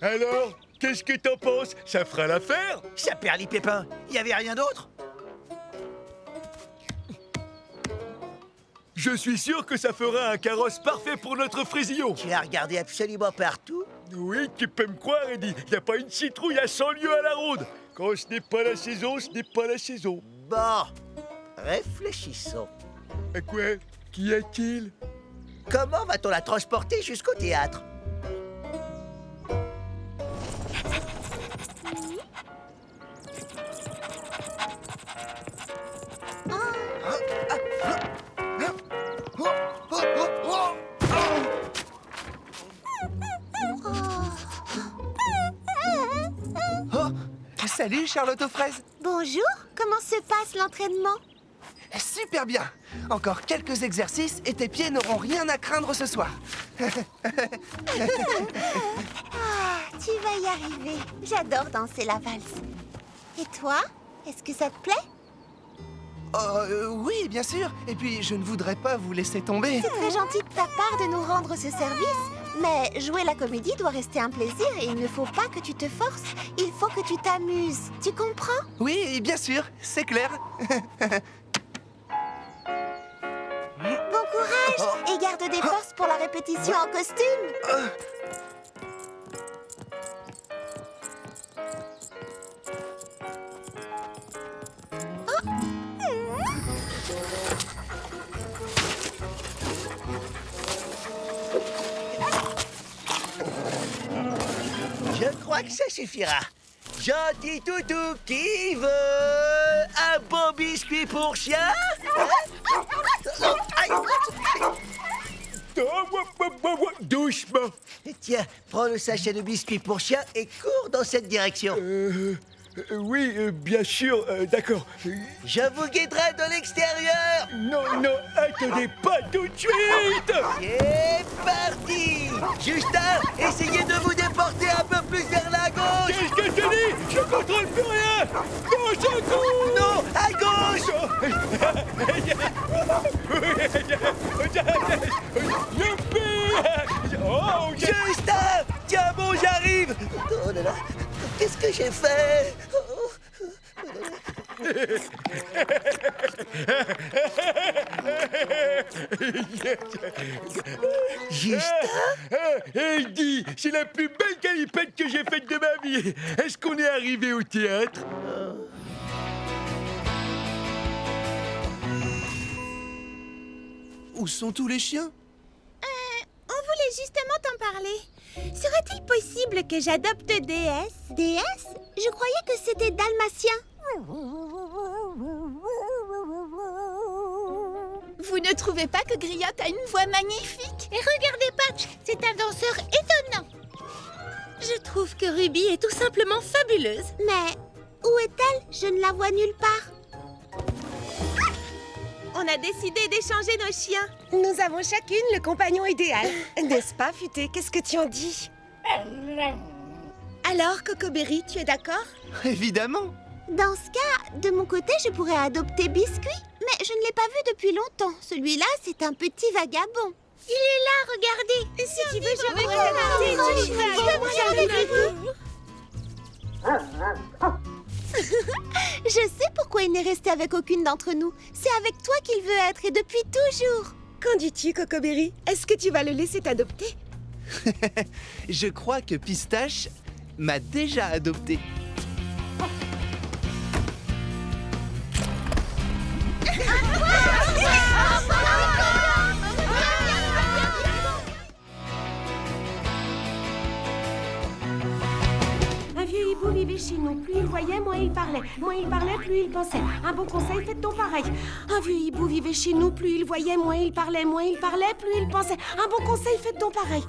Alors, qu'est-ce que t'en penses? Ça fera l'affaire? Ça perd les pépins. Y avait rien d'autre? Je suis sûr que ça fera un carrosse parfait pour notre fraisillon. Tu as regardé absolument partout? Oui, tu peux me croire, Eddie. Y a pas une citrouille à 100 lieues à la ronde. Quand ce n'est pas la saison, ce n'est pas la saison. Bon, réfléchissons. À quoi? Qu'y a-t-il? Comment va-t-on la transporter jusqu'au théâtre? Salut Charlotte aux fraises. Bonjour, comment se passe l'entraînement? Super bien. Encore quelques exercices et tes pieds n'auront rien à craindre ce soir. Ah, tu vas y arriver. J'adore danser la valse. Et toi, est-ce que ça te plaît? Oui, bien sûr. Et puis, je ne voudrais pas vous laisser tomber. C'est très gentil de ta part de nous rendre ce service. Mais jouer la comédie doit rester un plaisir et il ne faut pas que tu te forces. Il faut que tu t'amuses. Tu comprends? Oui, bien sûr, c'est clair. Bon courage et garde des forces pour la répétition en costume. Je crois que ça suffira. Gentil toutou, qui veut un bon biscuit pour chien? Aïe. Doucement. Tiens, prends le sachet de biscuits pour chien et cours dans cette direction. Oui, bien sûr, d'accord. Je vous guiderai de l'extérieur. Non, non, attendez pas tout de suite. C'est parti. Justin, essayez de vous déporter un peu plus vers la gauche. Qu'est-ce que je dis? Je contrôle plus rien. Gauche à gauche. Non, à gauche. Youpi! Oh, Justin, tiens bon, j'arrive. Oh là là, qu'est-ce que j'ai fait? Justin? Eddie, c'est la plus belle galipette que j'ai faite de ma vie. Est-ce qu'on est arrivé au théâtre? Où sont tous les chiens? On voulait justement t'en parler. Serait-il possible que j'adopte DS? DS? Je croyais que c'était dalmatien. Vous ne trouvez pas que Griotte a une voix magnifique? Et regardez Patch, c'est un danseur étonnant. Je trouve que Ruby est tout simplement fabuleuse. Mais où est-elle? Je ne la vois nulle part. On a décidé d'échanger nos chiens. Nous avons chacune le compagnon idéal. N'est-ce pas, Futé? Qu'est-ce que tu en dis? Alors, Cocoberry, tu es d'accord? Évidemment. Dans ce cas, de mon côté, je pourrais adopter Biscuit. Mais je ne l'ai pas vu depuis longtemps. Celui-là, c'est un petit vagabond. Il est là, regardez. Si tu veux, je vais Je sais pourquoi il n'est resté avec aucune d'entre nous. C'est avec toi qu'il veut être et depuis toujours. Qu'en dis-tu, Cocoberry? Est-ce que tu vas le laisser t'adopter? Je crois que Pistache m'a déjà adopté. Un vieux hibou vivait chez nous. Plus il voyait, moins il parlait. Moins il parlait, plus il pensait. Un bon conseil, faites donc pareil. Un vieux hibou vivait chez nous. Plus il voyait, moins il parlait. Moins il parlait, plus il pensait. Un bon conseil, faites donc pareil.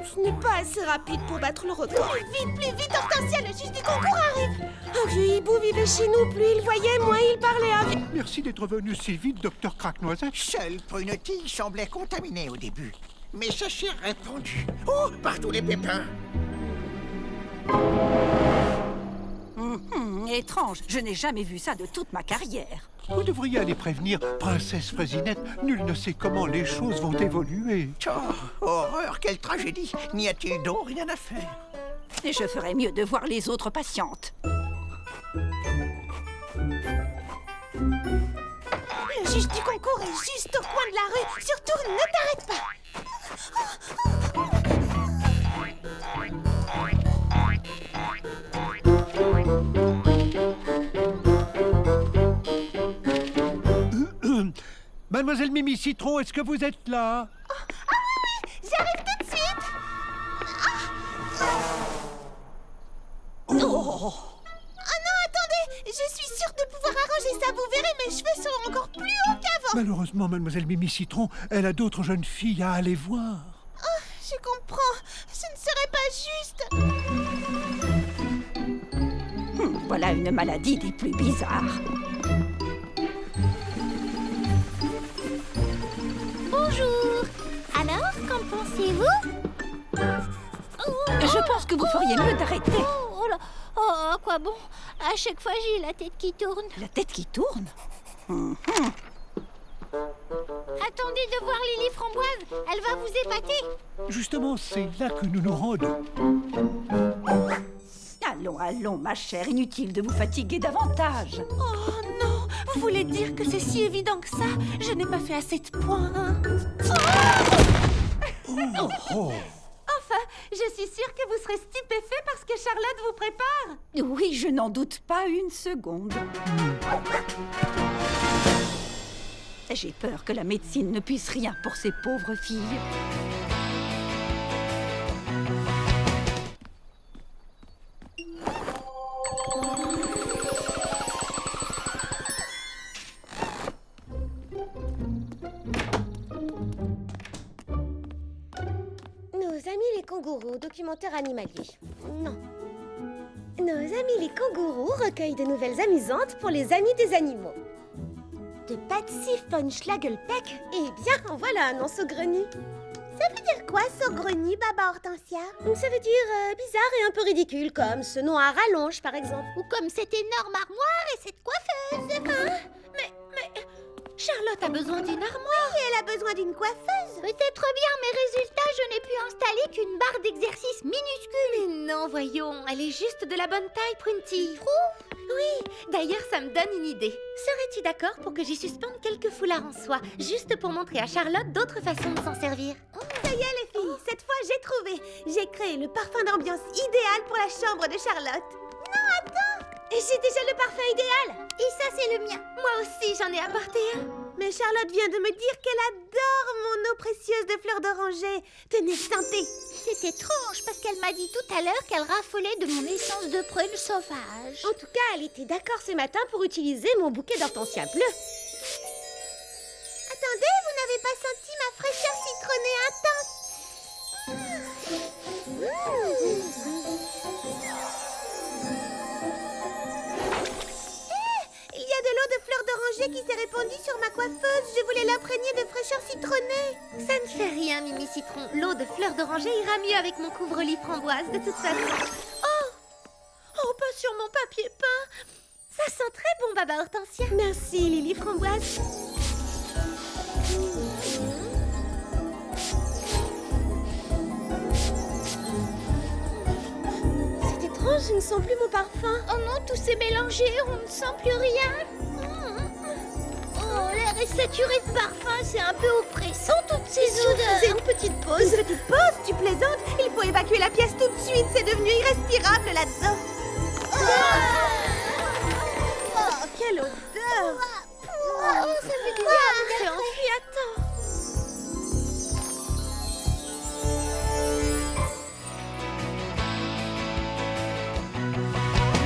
Ce n'est pas assez rapide pour battre le record. Plus vite, Hortensia, le juge du concours arrive. Un vieux hibou vivait chez nous. Plus il voyait, moins il parlait. Merci d'être venu si vite, docteur Craque-Noisette. Seule Prunetille semblait contaminée au début. Mais sachez répandu. Oh, partout les pépins. Étrange, je n'ai jamais vu ça de toute ma carrière. Vous devriez aller prévenir Princesse Fraisinette. Nul ne sait comment les choses vont évoluer. Oh, horreur, quelle tragédie. N'y a-t-il donc rien à faire? Et je ferais mieux de voir les autres patientes. Le juge du concours est juste au coin de la rue. Surtout, ne t'arrête pas. Mademoiselle Mimi Citron, est-ce que vous êtes là? J'arrive tout de suite. Oh non, attendez. Je suis sûre de pouvoir arranger ça. Vous verrez, mes cheveux seront encore plus hauts qu'avant. Malheureusement, Mademoiselle Mimi Citron, elle a d'autres jeunes filles à aller voir. Je comprends. Ce ne serait pas juste. Voilà une maladie des plus bizarres. Bonjour. Alors, qu'en pensez-vous? Je pense que vous feriez mieux d'arrêter. Oh là. Oh, à quoi bon? À chaque fois, j'ai la tête qui tourne. La tête qui tourne? Attendez de voir Lily Framboise. Elle va vous épater. Justement, c'est là que nous nous rendons. Allons, allons, ma chère, inutile de vous fatiguer davantage. Oh non. Vous voulez dire que c'est si évident que ça? Je n'ai pas fait assez de points. Enfin, je suis sûre que vous serez stupéfait parce que Charlotte vous prépare. Oui, je n'en doute pas une seconde. J'ai peur que la médecine ne puisse rien pour ces pauvres filles. Nos amis les kangourous, documentaire animalier. Non. Nos amis les kangourous recueillent de nouvelles amusantes pour les amis des animaux. De Patsy von Schlagelpeck. Eh bien, en voilà un nom saugrenu. Ça veut dire quoi, saugrenu, Baba Hortensia? Ça veut dire bizarre et un peu ridicule, comme ce nom à rallonge, par exemple. Ou comme cette énorme armoire et cette coiffeuse. Hein? Mais... Charlotte a besoin d'une armoire. Oui, elle a besoin d'une coiffeuse. Peut-être bien, mais résultat, je n'ai pu installer qu'une barre d'exercice minuscule. Mais non, voyons, elle est juste de la bonne taille, Prunty. Oui, d'ailleurs, ça me donne une idée. Serais-tu d'accord pour que j'y suspende quelques foulards en soie, juste pour montrer à Charlotte d'autres façons de s'en servir? Ça y est, les filles, cette fois, j'ai trouvé. J'ai créé le parfum d'ambiance idéal pour la chambre de Charlotte. Non, attends! J'ai déjà le parfum idéal. Et ça, c'est le mien. Moi aussi, j'en ai apporté un. Mais Charlotte vient de me dire qu'elle adore mon eau précieuse de fleurs d'oranger. Tenez, sentez. C'est étrange parce qu'elle m'a dit tout à l'heure qu'elle raffolait de mon essence de prune sauvage. En tout cas, elle était d'accord ce matin pour utiliser mon bouquet d'hortensia bleu. Attendez, vous n'avez pas senti ma fraîcheur citronnée intense? Il y a de l'eau de fleurs d'oranger qui s'est répandue sur ma coiffeuse. Je voulais l'imprégner de fraîcheur citronnée. Ça ne fait rien, Mimi Citron. L'eau de fleurs d'oranger ira mieux avec mon couvre-lit framboise, de toute façon. Oh, pas sur mon papier peint. Ça sent très bon, Baba Hortensia. Merci, Lily Framboise. C'est étrange, je ne sens plus mon parfum. Oh non, tout s'est mélangé, on ne sent plus rien. Oh, l'air est saturé de parfum, c'est un peu oppressant toutes ces odeurs. C'est une petite pause. Une petite pause, tu plaisantes? Il faut évacuer la pièce tout de suite, c'est devenu irrespirable là-dedans. Oh, quelle odeur! Oh, ça fait du bien. C'est enfui à temps.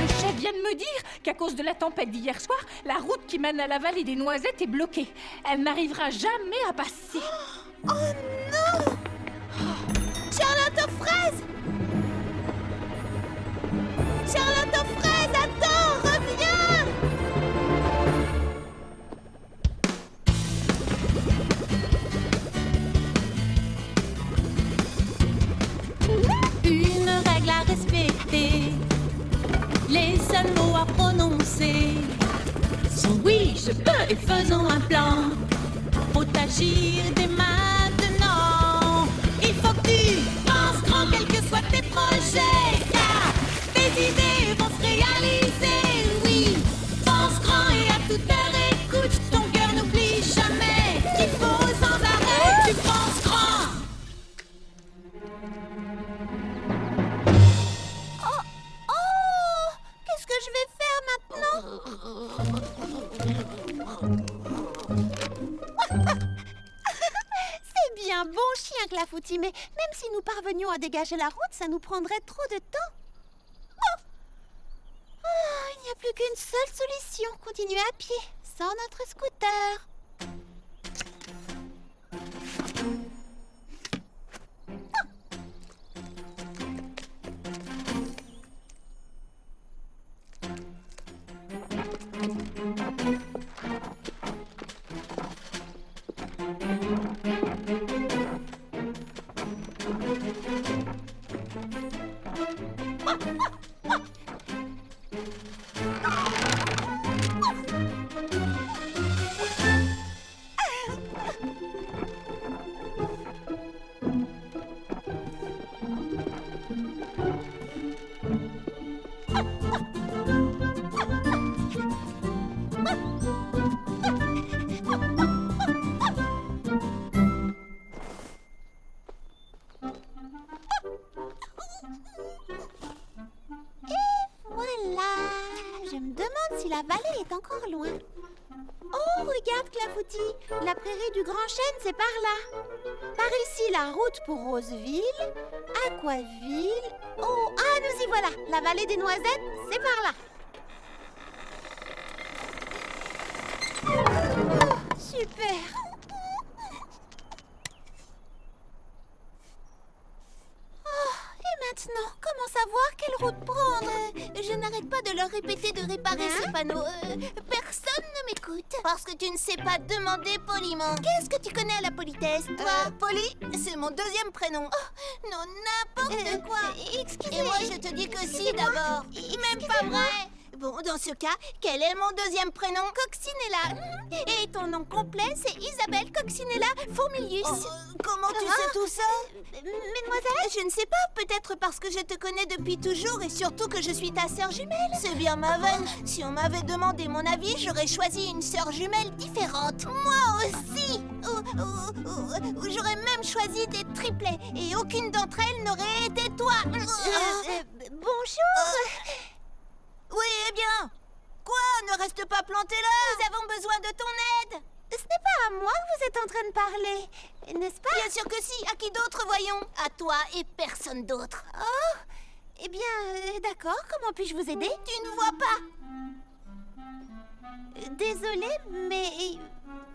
Le chef vient de me dire qu'à cause de la tempête d'hier soir, la route qui mène à la vallée des Noisettes est bloquée. Elle n'arrivera jamais à passer. Oh non! Charlotte aux fraises! Charlotte aux fraises, attends, reviens! Une règle à respecter, les seuls mots à prononcer sont oui, je se peut et faisons un plan. Faut agir dès maintenant. Il faut que tu penses grand, quels que soient tes projets. Car tes idées vont se réaliser, oui. Pense grand et à toute heure écoute. Ton cœur n'oublie jamais qu'il faut sans arrêt tu penses grand. Oh, qu'est-ce que je vais faire maintenant? C'est bien bon chien, Clafoutis, mais même si nous parvenions à dégager la route, ça nous prendrait trop de temps. Oh, il n'y a plus qu'une seule solution, continuer à pied, sans notre scooter. Si la vallée est encore loin. Oh, regarde, Clafoutis. La prairie du Grand Chêne, c'est par là. Par ici, la route pour Roseville, Aquaville. Oh, ah, nous y voilà. La vallée des Noisettes, c'est par là. Oh, super. Maintenant, comment savoir quelle route prendre? Je n'arrête pas de leur répéter de réparer ces panneaux. Personne ne m'écoute. Parce que tu ne sais pas demander poliment. Qu'est-ce que tu connais à la politesse, toi? Polly, c'est mon deuxième prénom. Oh, non, n'importe quoi. Excusez-moi. Et moi, je te dis que si, d'abord. Même pas vrai. Bon, dans ce cas, quel est mon deuxième prénom? Coccinella. Et ton nom complet, c'est Isabelle Coccinella Fourmilius. Comment tu sais tout ça? Mesdemoiselles, je ne sais pas. Peut-être parce que je te connais depuis toujours et surtout que je suis ta sœur jumelle. C'est bien ma veine. Si on m'avait demandé mon avis, j'aurais choisi une sœur jumelle différente. Moi aussi. J'aurais même choisi des triplets et aucune d'entre elles n'aurait été toi. Bonjour. Oui, eh bien. Quoi? Ne reste pas planté là. Nous avons besoin de ton aide. Ce n'est pas à moi que vous êtes en train de parler, n'est-ce pas? Bien sûr que si. À qui d'autre, voyons? À toi et personne d'autre. Oh, eh bien, d'accord. Comment puis-je vous aider? Tu ne vois pas. Désolée, mais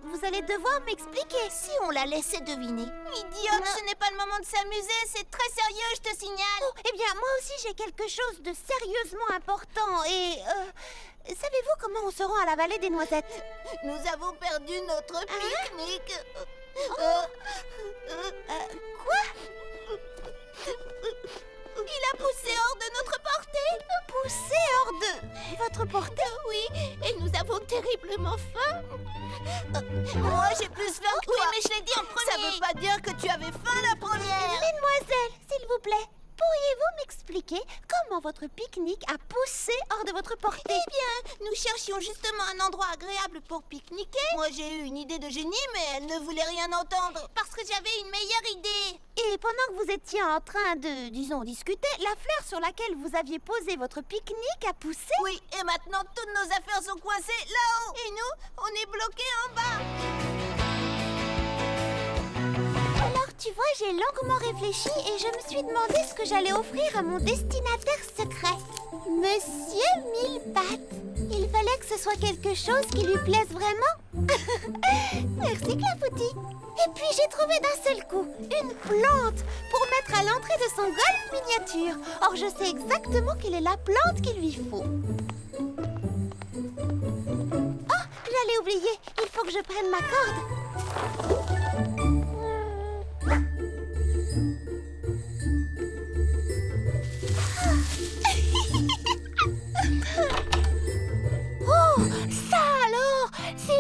vous allez devoir m'expliquer. Si on l'a laissé deviner. Idiote, ce n'est pas le moment de s'amuser. C'est très sérieux, je te signale. Oh, eh bien, moi aussi, j'ai quelque chose de sérieusement important. Et, savez-vous comment on se rend à la vallée des Noisettes? Nous avons perdu notre pique-nique. Quoi? Il a poussé hors de notre portée. Poussé hors de votre portée? Oui, et nous avons terriblement faim. Moi, j'ai plus faim que toi. Oui, mais je l'ai dit en premier. Ça veut pas dire que tu avais faim la première. Mesdemoiselles, s'il vous plaît, pourriez-vous m'expliquer comment votre pique-nique a poussé hors de votre portée? Eh bien, nous cherchions justement un endroit agréable pour pique-niquer. Moi, j'ai eu une idée de génie, mais elle ne voulait rien entendre. Parce que j'avais une meilleure idée. Et pendant que vous étiez en train de, disons, discuter, la fleur sur laquelle vous aviez posé votre pique-nique a poussé? Oui, et maintenant, toutes nos affaires sont coincées là-haut. Et nous, on est bloqués en bas. Alors, tu vois, j'ai longuement réfléchi et je me suis demandé ce que j'allais offrir à mon destinataire secret. Monsieur Millepattes. Il fallait que ce soit quelque chose qui lui plaise vraiment. Merci, Clafoutis. Et puis, j'ai trouvé d'un seul coup une plante pour mettre à l'entrée de son golf miniature. Or, je sais exactement quelle est la plante qu'il lui faut. Oh, j'allais oublier. Il faut que je prenne ma corde. Oh, ça alors, c'est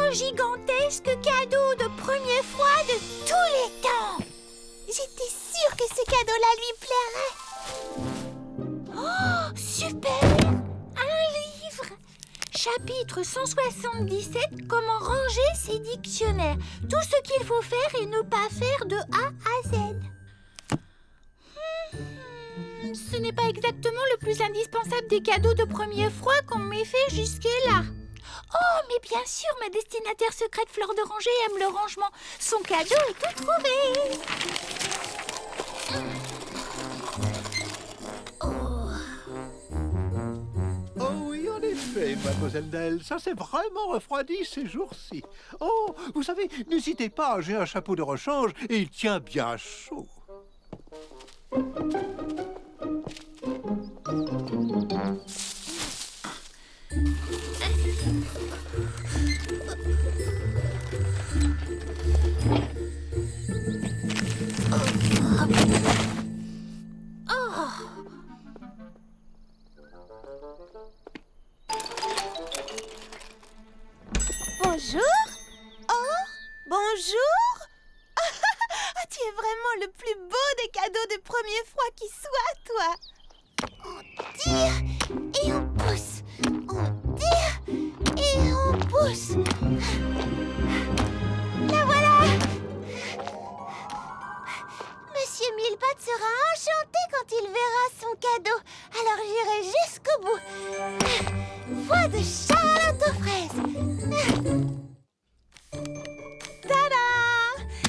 plus gigantesque cadeau de première fois de tous les temps. J'étais sûre que ce cadeau-là lui plairait. Oh, super! Un livre! Chapitre 177, comment ranger ses dictionnaires. Tout ce qu'il faut faire et ne pas faire de A à Z. Ce n'est pas exactement le plus indispensable des cadeaux de première fois qu'on m'ait fait jusque-là. Oh, mais bien sûr, ma destinataire secrète Fleur d'Oranger aime le rangement. Son cadeau est tout trouvé. Oh oui, en effet, mademoiselle Nell, ça s'est vraiment refroidi ces jours-ci. Oh, vous savez, n'hésitez pas, j'ai un chapeau de rechange et il tient bien chaud. Bonjour. Oh, bonjour. Tu es vraiment le plus beau des cadeaux de première fois qui soit, toi. On tire et on pousse. On tire et on pousse. La voilà. Monsieur Millepattes sera enchanté quand il verra son cadeau. Alors j'irai jusqu'au bout. Voix de Charlotte aux fraises. Tada!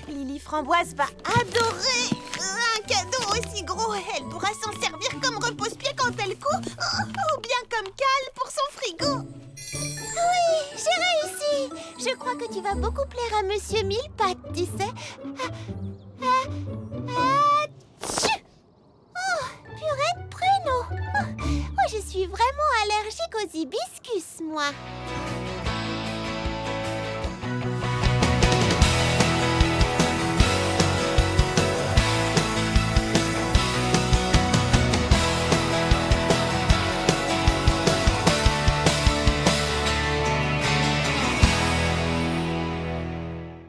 Lily Framboise va adorer un cadeau aussi gros. Elle pourra s'en servir comme repose-pied quand elle court, ou bien comme cale pour son frigo. Oui, j'ai réussi. Je crois que tu vas beaucoup plaire à Monsieur Millepattes, tu sais. Tchou! Oh, purée de pruneaux. Oh, je suis vraiment allergique aux hibiscus, moi.